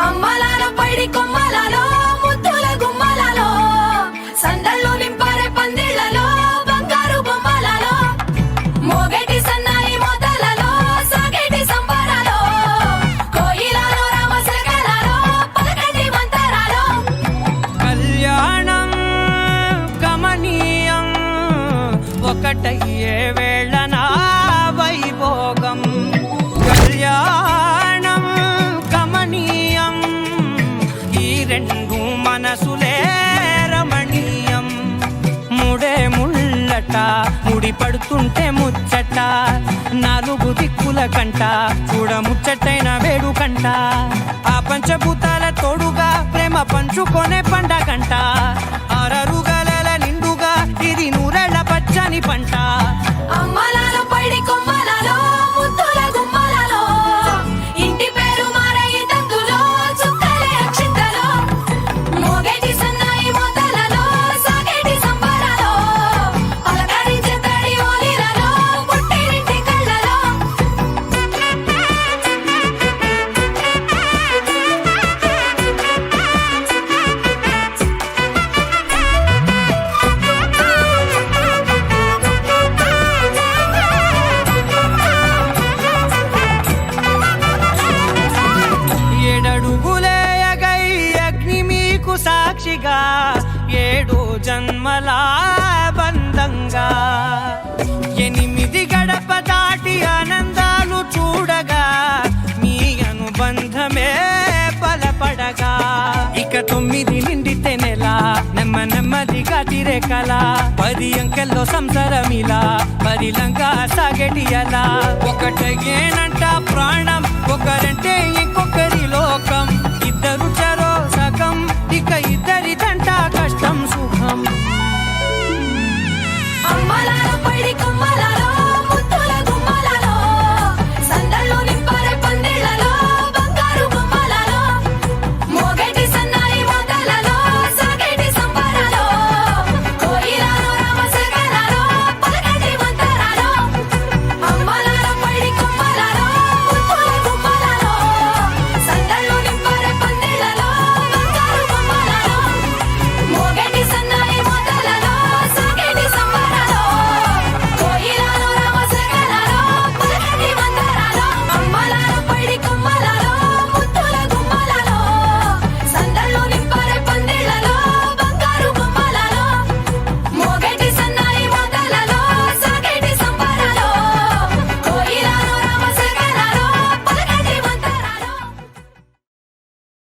అమ్మలాలో పైడి కొమ్మలలో ముద్దుల గుమ్మలలో సందళ్ళు నింపారే పందిళ్లలో బంగారు బొమ్మలలో మోగేటి సన్నాయి మోతలలో సాగేటి సంబరాలో కోయిలలో రామశకలలో పలకటి మంతరాలో కళ్యాణం గమనీయం ఒకటయ్యే వేళనా వైభోగం కళ్యాణం గమనీయం ఈ రెండు మనసులే రమణీయం ముడే ముళ్ళట ముడి పడుతుంటే ముచ్చట నాలుగు దిక్కుల కంట చూడ ముచ్చటైన వేడుకంట ఆ పంచభూతాల తోడుగా ప్రేమ పంచుకొనే పండగంట ఆరరుగల నిండుగా ఇది నూరెళ్ళ పచ్చని పంట అమ్మలాలో పైడి కొమ్మలలో ముద్దుల గుమ్మలలో ఇంటి పేరు మారయి తందులో చుక్కలే అక్షింతలో మోగేటి సన్నాయి మోతలలో సాగేటి సంబరాలో పలకరించే తడి ఓలిలలో పుట్టినింటి కళ్ళలో ఏడడుగులేయగై అగ్ని మీకు సాక్షిగా ఏడు జన్మల బంధంగా ఎనిమిది గడప దాటి ఆనందాలు చూడగా మీ అనుబంధమే బలపడగా ఇక 9 నిండితే నెల నెమ్మదిగా తిరేకల 10 అంకెల్లో సంసారమిలా పరిలంగా సాగేటి అలా ఒకటేనంట ప్రాణం ఒకరంటే